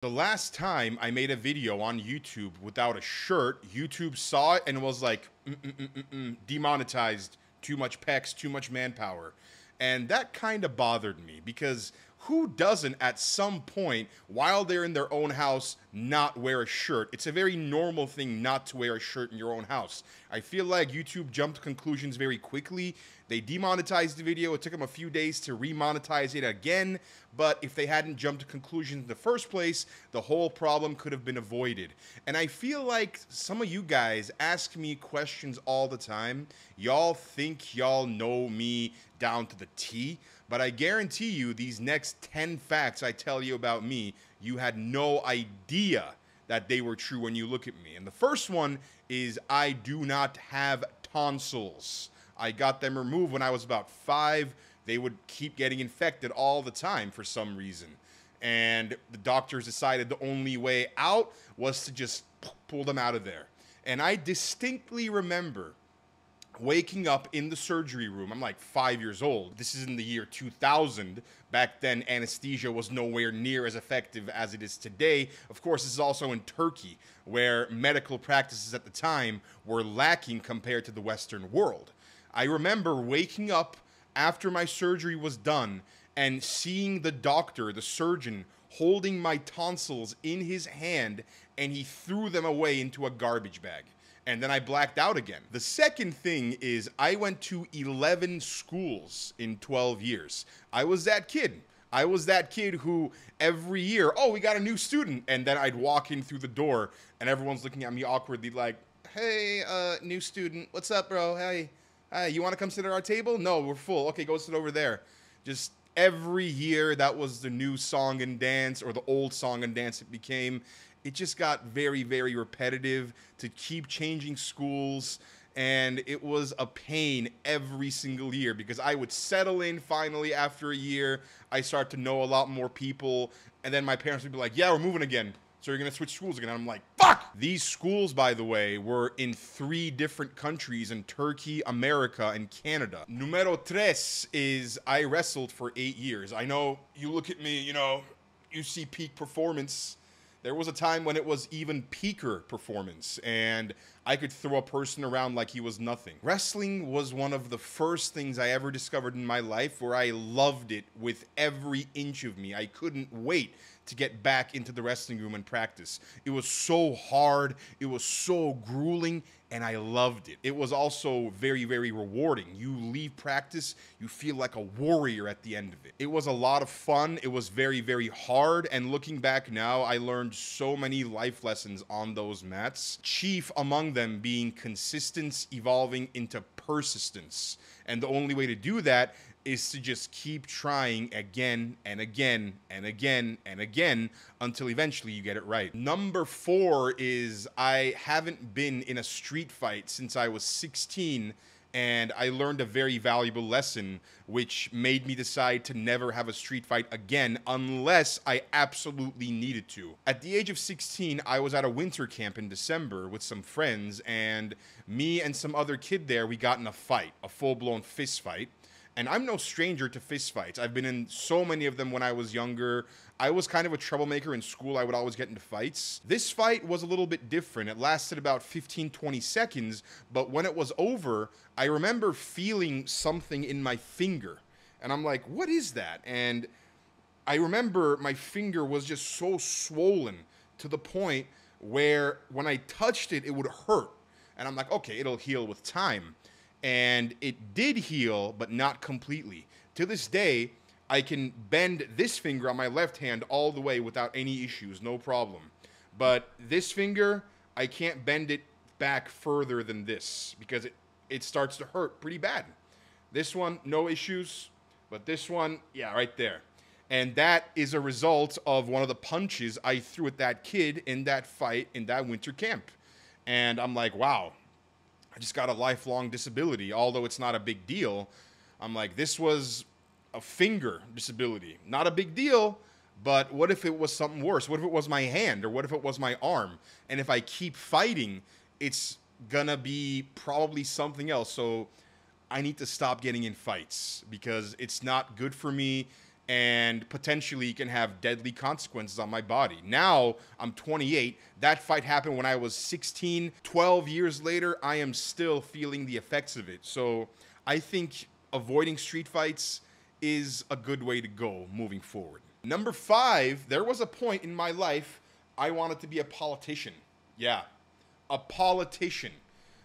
The last time I made a video on YouTube without a shirt, YouTube saw it and was like, demonetized, too much pecs, too much manpower. And that kind of bothered me because who doesn't at some point, while they're in their own house, not wear a shirt? It's a very normal thing not to wear a shirt in your own house. I feel like YouTube jumped to conclusions very quickly. They demonetized the video. It took them a few days to remonetize it again. But if they hadn't jumped to conclusions in the first place, the whole problem could have been avoided. And I feel like some of you guys ask me questions all the time. Y'all think y'all know me down to the T, but I guarantee you these next 10 facts I tell you about me, you had no idea that they were true when you look at me. And the first one is I do not have tonsils. I got them removed when I was about 5. They would keep getting infected all the time for some reason. And the doctors decided the only way out was to just pull them out of there. And I distinctly remember waking up in the surgery room. I'm like 5 years old. This is in the year 2000. Back then, anesthesia was nowhere near as effective as it is today. Of course, this is also in Turkey, where medical practices at the time were lacking compared to the Western world. I remember waking up after my surgery was done and seeing the doctor, the surgeon, holding my tonsils in his hand, and he threw them away into a garbage bag. And then I blacked out again. The second thing is I went to 11 schools in 12 years. I was that kid. I was that kid who every year, oh, we got a new student. And then I'd walk in through the door and everyone's looking at me awkwardly like, hey, new student, what's up, bro? Hey, you want to come sit at our table? No, we're full. Okay, go sit over there. Just every year, that was the new song and dance, or the old song and dance it became. It just got very, very repetitive to keep changing schools, and it was a pain every single year because I would settle in finally after a year. I start to know a lot more people, and then my parents would be like, yeah, we're moving again. So you're going to switch schools again. And I'm like, fuck! These schools, by the way, were in 3 different countries in Turkey, America, and Canada. Numero tres is I wrestled for 8 years. I know you look at me, you see peak performance. There was a time when it was even peaker performance, and I could throw a person around like he was nothing. Wrestling was one of the first things I ever discovered in my life where I loved it with every inch of me. I couldn't wait to get back into the wrestling room and practice. It was so hard, it was so grueling, and I loved it. It was also very, very rewarding. You leave practice, you feel like a warrior at the end of it. It was a lot of fun, it was very, very hard, and looking back now, I learned so many life lessons on those mats. Chief among them being consistency evolving into persistence. And the only way to do that is to just keep trying again and again and again and again until eventually you get it right. Number 4 is I haven't been in a street fight since I was 16, and I learned a very valuable lesson which made me decide to never have a street fight again unless I absolutely needed to. At the age of 16, I was at a winter camp in December with some friends, and me and some other kid there, we got in a fight, a full-blown fist fight. And I'm no stranger to fistfights. I've been in so many of them when I was younger. I was kind of a troublemaker in school. I would always get into fights. This fight was a little bit different. It lasted about 15, 20 seconds. But when it was over, I remember feeling something in my finger. And I'm like, what is that? And I remember my finger was just so swollen to the point where when I touched it, it would hurt. And I'm like, okay, it'll heal with time. And it did heal, but not completely. To this day, I can bend this finger on my left hand all the way without any issues, no problem. But this finger, I can't bend it back further than this because it starts to hurt pretty bad. This one, no issues, but this one, yeah, right there. And that is a result of one of the punches I threw at that kid in that fight in that winter camp. And I'm like, wow. I just got a lifelong disability, although it's not a big deal. I'm like, this was a finger disability. Not a big deal, but what if it was something worse? What if it was my hand, or what if it was my arm? And if I keep fighting, it's gonna be probably something else. So I need to stop getting in fights because it's not good for me. and potentially can have deadly consequences on my body. Now, I'm 28. That fight happened when I was 16. 12 years later, I am still feeling the effects of it. So I think avoiding street fights is a good way to go moving forward. Number 5, there was a point in my life I wanted to be a politician. Yeah, a politician.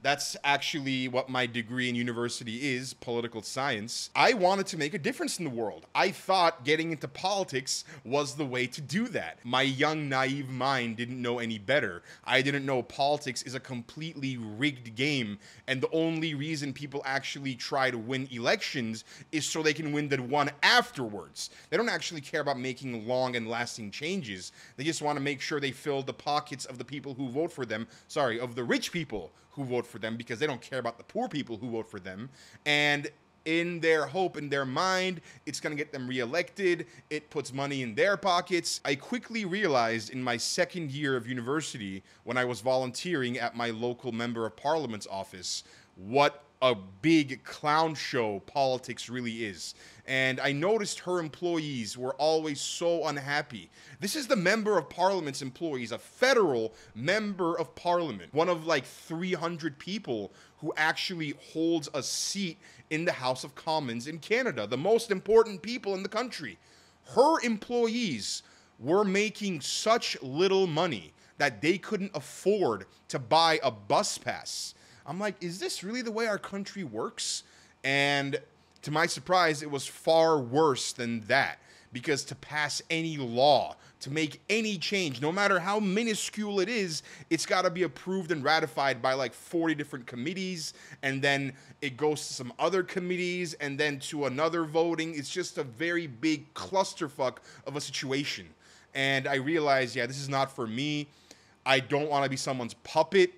That's actually what my degree in university is, political science. I wanted to make a difference in the world. I thought getting into politics was the way to do that. My young, naive mind didn't know any better. I didn't know politics is a completely rigged game, and the only reason people actually try to win elections is so they can win the one afterwards. They don't actually care about making long and lasting changes. They just want to make sure they fill the pockets of the people who vote for them, of the rich people who vote for them, because they don't care about the poor people who vote for them. And in their hope, in their mind, it's going to get them reelected. It puts money in their pockets. I quickly realized in my second year of university, when I was volunteering at my local member of parliament's office, what a big clown show politics really is. And I noticed her employees were always so unhappy. This is the member of parliament's employees, a federal member of parliament, one of like 300 people who actually holds a seat in the House of Commons in Canada, the most important people in the country. Her employees were making such little money that they couldn't afford to buy a bus pass. I'm like, is this really the way our country works? And to my surprise, it was far worse than that. Because to pass any law, to make any change, no matter how minuscule it is, it's got to be approved and ratified by like 40 different committees. And then it goes to some other committees and then to another voting. It's just a very big clusterfuck of a situation. And I realized, yeah, this is not for me. I don't want to be someone's puppet.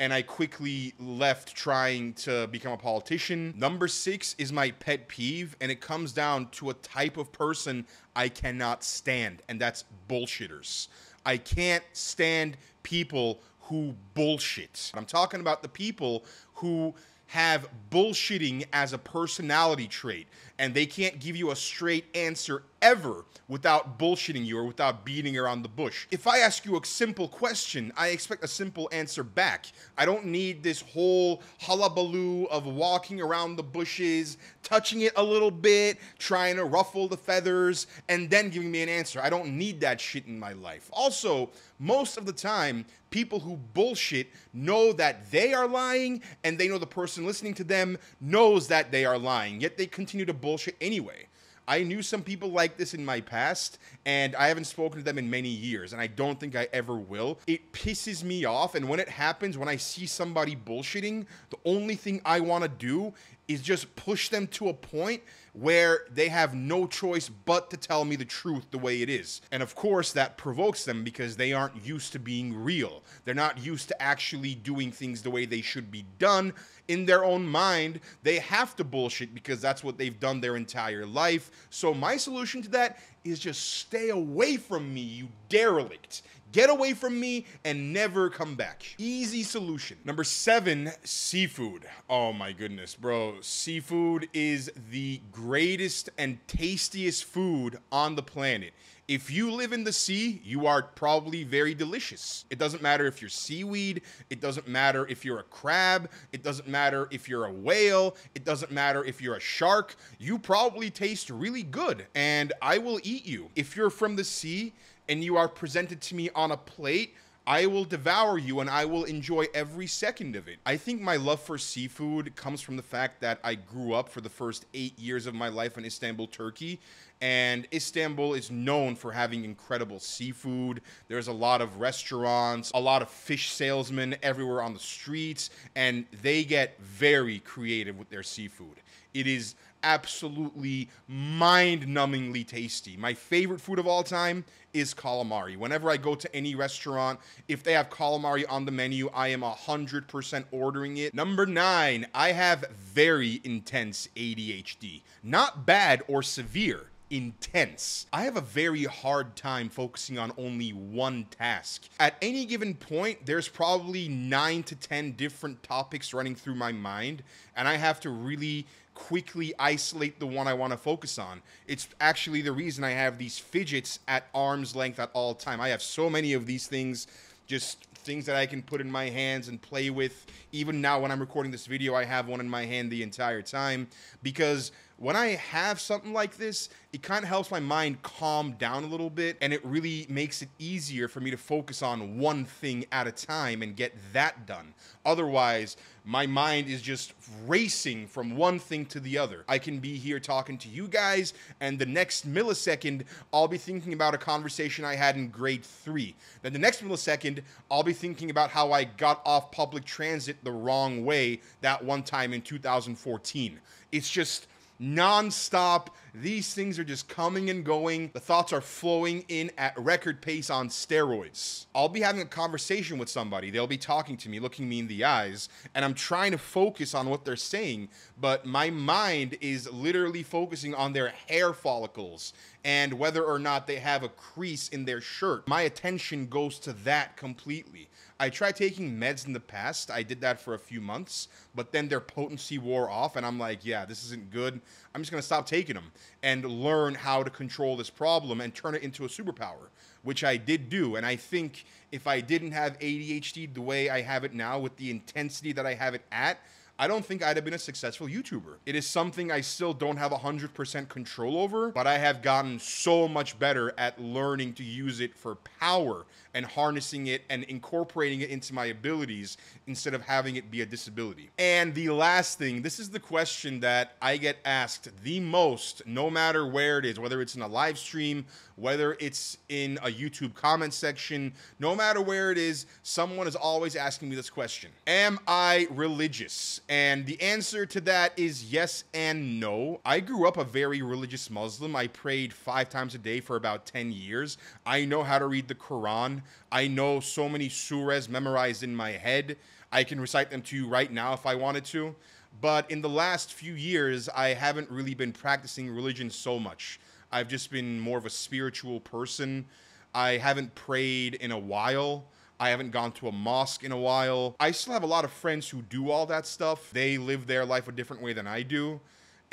And I quickly left trying to become a politician. Number 6 is my pet peeve, and it comes down to a type of person I cannot stand, and that's bullshitters. I can't stand people who bullshit. I'm talking about the people who have bullshitting as a personality trait, and they can't give you a straight answer ever without bullshitting you or without beating around the bush. If I ask you a simple question, I expect a simple answer back. I don't need this whole hullabaloo of walking around the bushes, touching it a little bit, trying to ruffle the feathers, and then giving me an answer. I don't need that shit in my life. Also, most of the time, people who bullshit know that they are lying, and they know the person listening to them knows that they are lying, yet they continue to bullshit anyway. I knew some people like this in my past, and I haven't spoken to them in many years, and I don't think I ever will. It pisses me off, and when it happens, when I see somebody bullshitting, the only thing I want to do is just push them to a point where they have no choice but to tell me the truth the way it is. And of course, that provokes them because they aren't used to being real. They're not used to actually doing things the way they should be done. In their own mind, they have to bullshit because that's what they've done their entire life. So my solution to that is just stay away from me, you derelict. Get away from me and never come back. Easy solution. Number 7, seafood. Oh my goodness, bro. Seafood is the greatest and tastiest food on the planet. If you live in the sea, you are probably very delicious. It doesn't matter if you're seaweed. It doesn't matter if you're a crab. It doesn't matter if you're a whale. It doesn't matter if you're a shark. You probably taste really good, and I will eat you. If you're from the sea and you are presented to me on a plate, I will devour you and I will enjoy every second of it. I think my love for seafood comes from the fact that I grew up for the first 8 years of my life in Istanbul, Turkey. And Istanbul is known for having incredible seafood. There's a lot of restaurants, a lot of fish salesmen everywhere on the streets, and they get very creative with their seafood. It is absolutely mind-numbingly tasty. My favorite food of all time is calamari. Whenever I go to any restaurant, if they have calamari on the menu, I am 100% ordering it. Number 9, I have very intense ADHD. Not bad or severe. Intense. I have a very hard time focusing on only one task. At any given point, there's probably 9 to 10 different topics running through my mind, and I have to really quickly isolate the one I want to focus on. It's actually the reason I have these fidgets at arm's length at all time. I have so many of these things, just things that I can put in my hands and play with. Even now when I'm recording this video, I have one in my hand the entire time, because when I have something like this, it kind of helps my mind calm down a little bit, and it really makes it easier for me to focus on one thing at a time and get that done. Otherwise, my mind is just racing from one thing to the other. I can be here talking to you guys, and the next millisecond, I'll be thinking about a conversation I had in grade 3. Then the next millisecond, I'll be thinking about how I got off public transit the wrong way that one time in 2014. It's just non-stop. These things are just coming and going. The thoughts are flowing in at record pace on steroids. I'll be having a conversation with somebody. They'll be talking to me, looking me in the eyes, and I'm trying to focus on what they're saying, but my mind is literally focusing on their hair follicles and whether or not they have a crease in their shirt. My attention goes to that completely. I tried taking meds in the past. I did that for a few months, but then their potency wore off, and I'm like, yeah, this isn't good. I'm just going to stop taking them and learn how to control this problem and turn it into a superpower, which I did do. And I think if I didn't have ADHD the way I have it now, with the intensity that I have it at, I don't think I'd have been a successful YouTuber. It is something I still don't have 100% control over, but I have gotten so much better at learning to use it for power and harnessing it and incorporating it into my abilities instead of having it be a disability. And the last thing, this is the question that I get asked the most, no matter where it is, whether it's in a live stream, whether it's in a YouTube comment section, no matter where it is, someone is always asking me this question: am I religious? And the answer to that is yes and no. I grew up a very religious Muslim. I prayed 5 times a day for about 10 years. I know how to read the Quran. I know so many surahs memorized in my head. I can recite them to you right now if I wanted to. But in the last few years, I haven't really been practicing religion so much. I've just been more of a spiritual person. I haven't prayed in a while. I haven't gone to a mosque in a while. I still have a lot of friends who do all that stuff. They live their life a different way than I do.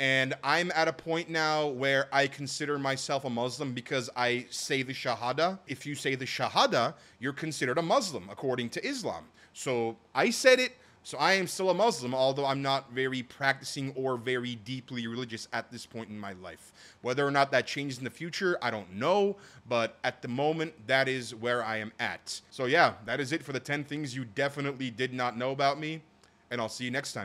And I'm at a point now where I consider myself a Muslim because I say the Shahada. If you say the Shahada, you're considered a Muslim according to Islam. So I said it, so I am still a Muslim, although I'm not very practicing or very deeply religious at this point in my life. Whether or not that changes in the future, I don't know, but at the moment, that is where I am at. So yeah, that is it for the 10 things you definitely did not know about me, and I'll see you next time.